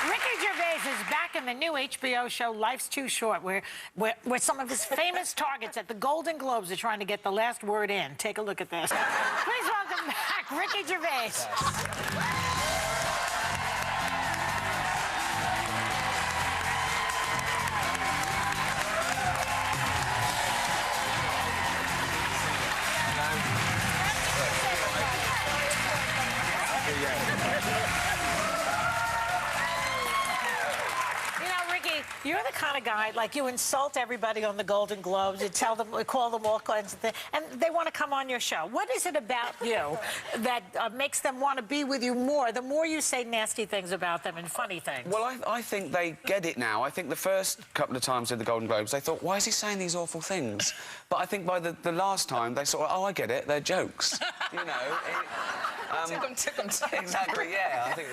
Ricky Gervais is back in the new HBO show Life's Too Short, where some of his famous targets at the Golden Globes are trying to get the last word in. Take a look at this. Please welcome back Ricky Gervais. You're the kind of guy, like, you insult everybody on the Golden Globes, you tell them, call them all kinds of things, and they want to come on your show. What is it about you that makes them want to be with you more, the more you say nasty things about them and funny things? Well, I think they get it now. I think the first couple of times at the Golden Globes, they thought, why is he saying these awful things? But I think by the last time, they sort of, oh, I get it, they're jokes, you know. Took them. Exactly, yeah. I think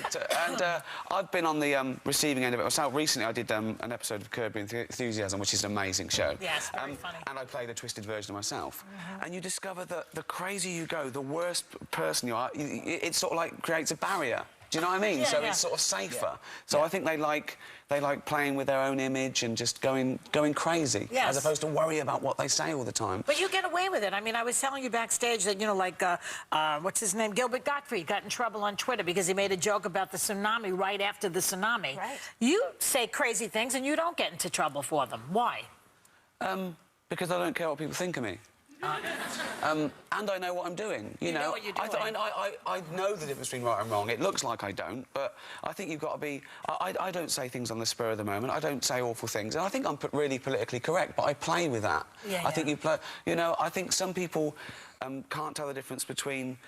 I've been on the receiving end of it myself. Recently, I did an episode of Curb Your Enthusiasm, which is an amazing show. Yes, very funny. And I played a twisted version of myself. And you discover that the crazier you go, the worse person you are, it sort of, like, creates a barrier. Do you know what I mean? Yeah, so yeah. It's sort of safer. So I think they like playing with their own image and just going crazy, as opposed to worry about what they say all the time. But you get away with it. I mean, I was telling you backstage that, you know, like, what's his name? Gilbert Gottfried got in trouble on Twitter because he made a joke about the tsunami right after the tsunami. Right. You say crazy things and you don't get into trouble for them. Why? Because I don't care what people think of me. And I know what I'm doing. You know what you're doing. I know the difference between right and wrong. It looks like I don't, but I think you've got to be... I don't say things on the spur of the moment. I don't say awful things. And I think I'm really politically correct, but I play with that. I think you play... You know, I think some people can't tell the difference between...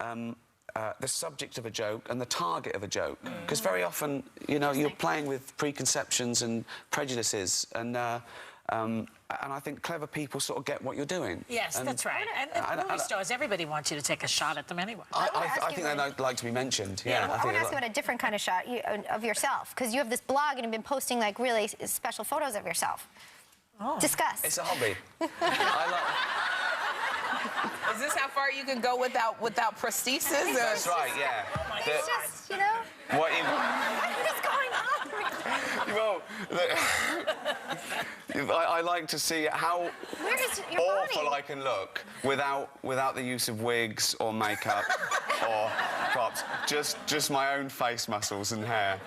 the subject of a joke and the target of a joke. Because very often, you know, you're playing with preconceptions and prejudices, and I think clever people sort of get what you're doing. Yes, that's right. And movie stars, everybody wants you to take a shot at them anyway. I think they'd like to be mentioned. Yeah. I want to ask you about a different kind of shot of yourself, because you have this blog and you've been posting, like, really special photos of yourself. Oh. Discuss. It's a hobby. Is this how far you can go without prosthesis? That's right, yeah. It's just, you know... What is going on? Well, I like to see how awful body? I can look without the use of wigs or makeup or props. Just my own face muscles and hair.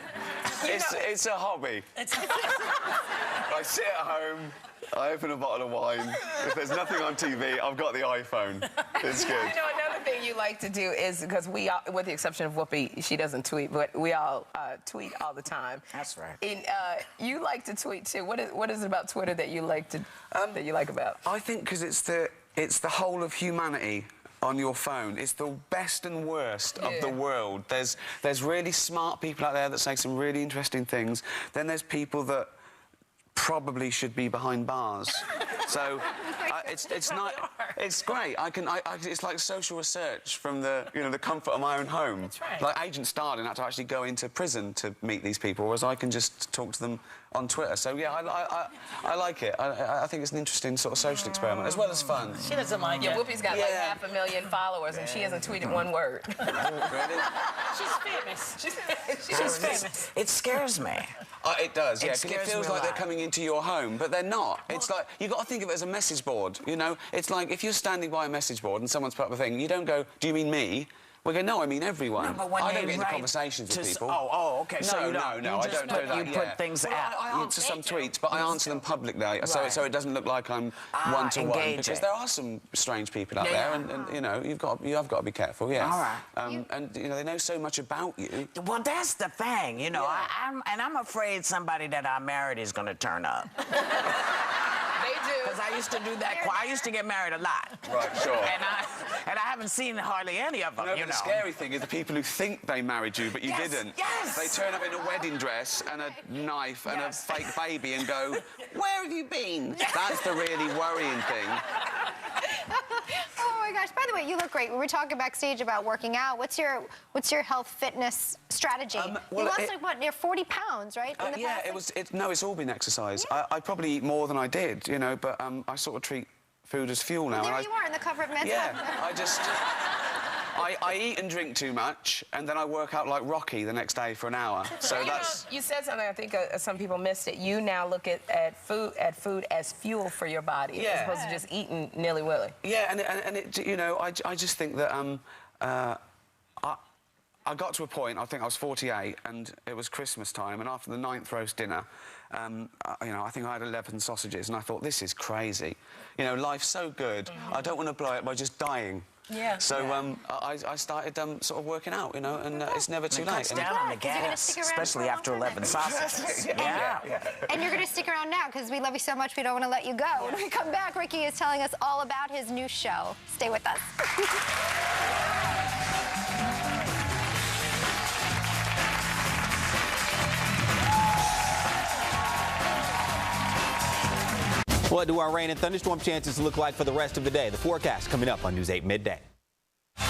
It's a hobby. I sit at home, I open a bottle of wine. If there's nothing on TV, I've got the iPhone. It's good. You know, another thing you like to do is, because we all, with the exception of Whoopi, she doesn't tweet, but we all tweet all the time. That's right. And you like to tweet too. What is it about Twitter that you like to that you like about? I think because it's the whole of humanity on your phone. It's the best and worst of the world. There's really smart people out there that say some really interesting things. Then there's people that probably should be behind bars. So it's not. It's great. It's like social research from the comfort of my own home. That's right. Like Agent Starling had to actually go into prison to meet these people, whereas I can just talk to them on Twitter. So yeah, I like it. I think it's an interesting sort of social experiment as well as fun. She doesn't like it. Yeah, Whoopi's got like 500,000 followers, and she hasn't tweeted one word. Really? She's famous. She's famous. It scares me. It does, yeah, because it scares feels me a like they're lot. coming into your home, but they're not. It's like, you've got to think of it as a message board, you know? It's like, if you're standing by a message board and someone's put up a thing, you don't go, do you mean me? We go, no, I mean everyone. No, but when I they don't get into writ conversations with people. Oh, okay. No, So you no, don't. no, I don't do that. You put things out. I answer some tweets, but I answer them publicly, so it doesn't look like I'm one-to-one. engaging. Because there are some strange people out there, and you know, you have got to be careful. Yeah. All right. And you know, they know so much about you. Well, that's the thing, you know. I'm afraid somebody that I married is going to turn up. They do. Because I used to do that. I used to get married a lot. Right, sure. And I haven't seen hardly any of them, No, but the scary thing is the people who think they married you, but you didn't. Yes! They turn up in a wedding dress and a knife and a fake baby and go, where have you been? That's the really worrying thing. Oh my gosh! By the way, you look great. We were talking backstage about working out. What's your health fitness strategy? Well, you lost like what, near 40 pounds, right? In the Yeah, past? it's all been exercise. I probably eat more than I did, you know, but I sort of treat food as fuel now. Well, there you are on the cover of Men's Yeah, Health. I eat and drink too much, and then I work out like Rocky the next day for an hour. So You that's... know, you said something, I think some people missed it. You now look at food as fuel for your body, as opposed to just eating nilly-willy. Yeah, and it, you know, I just think that I got to a point, I think I was 48, and it was Christmas time, and after the 9th roast dinner, you know, I think I had 11 sausages, and I thought, this is crazy. You know, life's so good, I don't want to blow it by just dying. Yeah. So I started sort of working out, you know, and it's never too It late. cuts down on the gas, especially after 11 sausages. Yeah. And you're going to stick around now because we love you so much we don't want to let you go. When we come back, Ricky is telling us all about his new show. Stay with us. What do our rain and thunderstorm chances look like for the rest of the day? The forecast coming up on News 8 Midday. That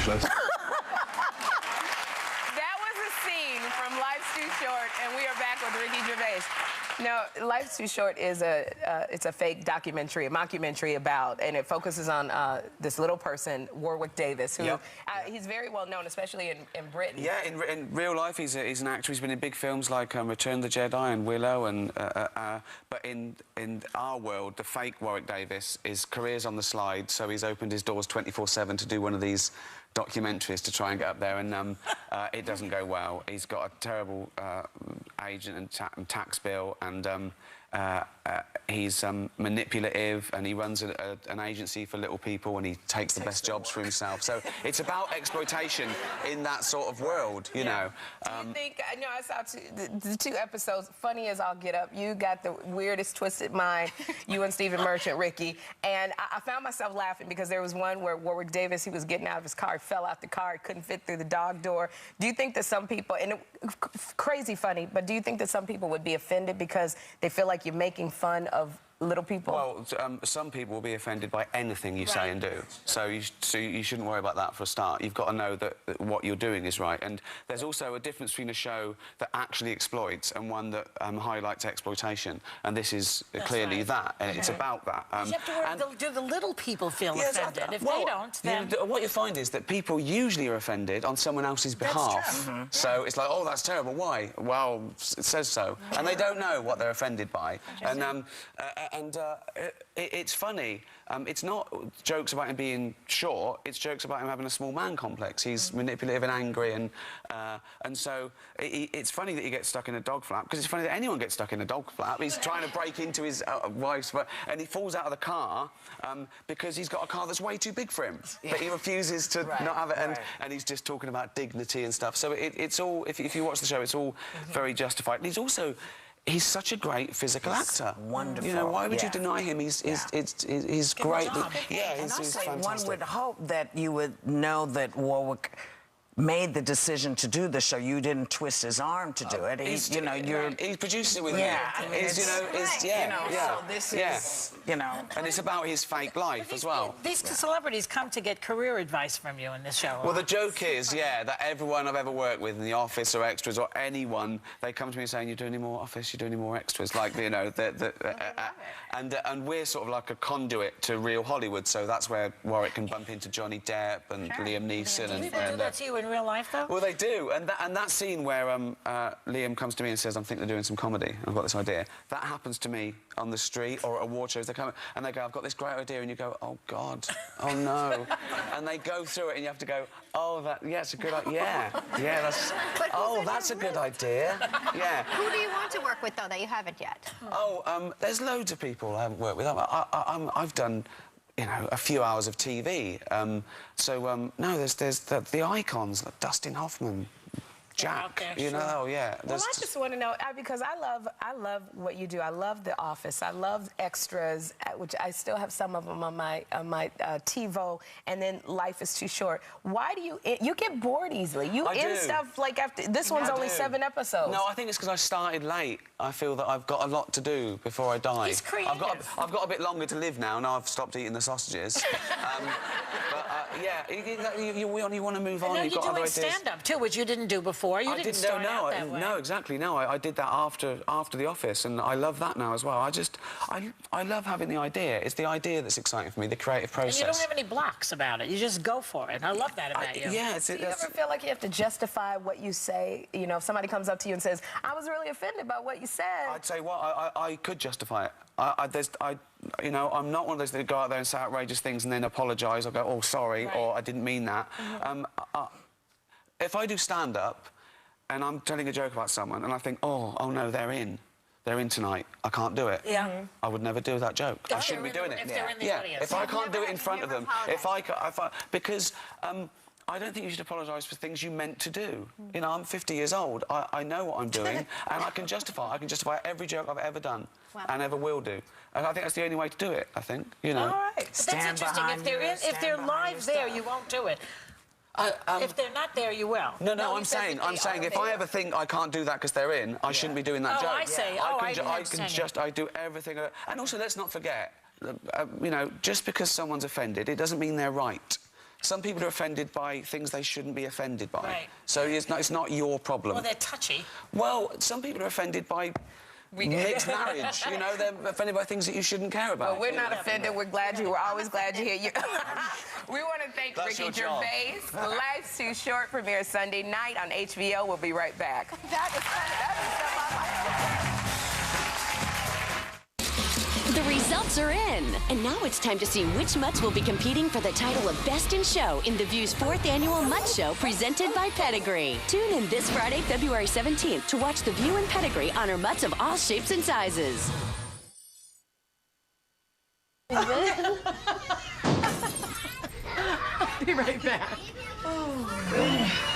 was a scene from Life's Too Short, and we are back with Ricky Gervais. No, Life's Too Short is it's a fake documentary, a mockumentary about, and it focuses on this little person, Warwick Davis, who he's very well known, especially in Britain. Yeah, in real life, he's an actor. He's been in big films like Return of the Jedi and Willow, and but in our world, the fake Warwick Davis, his career's on the slide, so he's opened his doors 24/7 to do one of these documentaries to try and get up there, and it doesn't go well. He's got a terrible agent and tax bill, and he's manipulative, and he runs an agency for little people, and he takes the best jobs for himself. So it's about exploitation in that sort of world, you know. Do you think, I know I saw the 2 episodes, funny as I'll get up, you got the weirdest twisted mind, you and Stephen Merchant, Ricky, and I found myself laughing because there was one where Warwick Davis, he was getting out of his car, he fell out the car, he couldn't fit through the dog door. Do you think that some people, and crazy funny, but do you think that some people would be offended because they feel like you're making fun of little people? Well, some people will be offended by anything you say and do. So you shouldn't worry about that for a start. You've got to know that what you're doing is right. And there's also a difference between a show that actually exploits and one that highlights exploitation. And this is clearly that. And it's about that. You have to worry, do the little people feel offended? If they don't, then... What you find is that people usually are offended on someone else's behalf. True. So it's like, oh, that's terrible. Why? Well, it says so. And they don't know what they're offended by. And it's funny. It's not jokes about him being short. It's jokes about him having a small man complex. He's manipulative and angry, and so it's funny that he gets stuck in a dog flap, because it's funny that anyone gets stuck in a dog flap. He's trying to break into his wife's, and he falls out of the car because he's got a car that's way too big for him. But he refuses to not have it, and he's just talking about dignity and stuff. So it's all, if you watch the show, it's all very justified. And he's such a great physical actor. Wonderful. You know, why would you deny him? He's great. Yeah, And he's also, one fantastic. would hope that you would know that Warwick made the decision to do the show. You didn't twist his arm to do it. He produces it with Yeah, me. I mean, so this is, and it's about his fake life as well. These celebrities come to get career advice from you in this show. Well, the joke is, that everyone I've ever worked with in the office or extras or anyone, they come to me saying, "You do any more office? You do any more extras?" Like, you know, and we're sort of like a conduit to real Hollywood. So that's where Warwick can bump into Johnny Depp and Liam Neeson. Do people do that to you in real life, though? Well, they do, and that scene where Liam comes to me and says, "I think they're doing some comedy. I've got this idea." That happens to me on the street or at award shows. They come and they go, "I've got this great idea," and you go, "Oh God, oh no," and they go through it, and you have to go, "Oh, it's a good idea. Yeah, that's. Oh, that's a good idea. Yeah." Who do you want to work with, though, that you haven't yet? Oh, there's loads of people I haven't worked with. I've done, you know, a few hours of TV. No, there's the icons like Dustin Hoffman, Jack. You know, yeah. Well, I just want to know because I love what you do. I love The Office. I love extras, which I still have some of them on my TiVo. And then Life is Too Short. Why do you get bored easily? You end stuff like after this one's only 7 episodes. No, I think it's because I started late. I feel that I've got a lot to do before I die. He's creative. I've got a bit longer to live now. Now I've stopped eating the sausages. Yeah, you want to move on. Now You've you're got other doing ideas. stand-up too, which you didn't do before. before. You didn't start out that way. No, exactly. No, I did that after The Office, and I love that now as well. I love having the idea. It's the idea that's exciting for me, the creative process. And you don't have any blocks about it. You just go for it. I love that about you. Yeah. Do you ever feel like you have to justify what you say? You know, if somebody comes up to you and says, "I was really offended by what you said." I'd say, well, I could justify it. You know, I'm not one of those that go out there and say outrageous things and then apologise or go, oh, sorry, right. or I didn't mean that. If I do stand-up and I'm telling a joke about someone and I think, oh no, they're in tonight, I can't do it. Yeah. I would never do that joke. I shouldn't be doing it. If they're in the audience. If I can't do it in front of them, because I don't think you should apologise for things you meant to do. You know, I'm 50 years old. I know what I'm doing, and I can justify every joke I've ever done and ever will do. And I think that's the only way to do it, I think, you know. All right. But that's interesting. If they're live there, you won't do it. If they're not there, you will. No, I'm saying if I ever think I can't do that because they're in, I shouldn't be doing that joke. I see. I do everything. And also, let's not forget, you know, just because someone's offended, it doesn't mean they're right. Some people are offended by things they shouldn't be offended by. Right. So it's not your problem. Well, they're touchy. Well, some people are offended by mixed marriage. You know, they're offended by things that you shouldn't care about. Well, we're not offended. We're glad you. We're always glad you're here. We want to thank That's Ricky your job. Gervais. Life's Too Short premieres Sunday night on HBO. We'll be right back. That is The results are in, and now it's time to see which Mutts will be competing for the title of Best in Show in The View's 4th annual Mutt Show presented by Pedigree. Tune in this Friday, February 17th to watch The View and Pedigree honor mutts of all shapes and sizes. Be right back. Oh,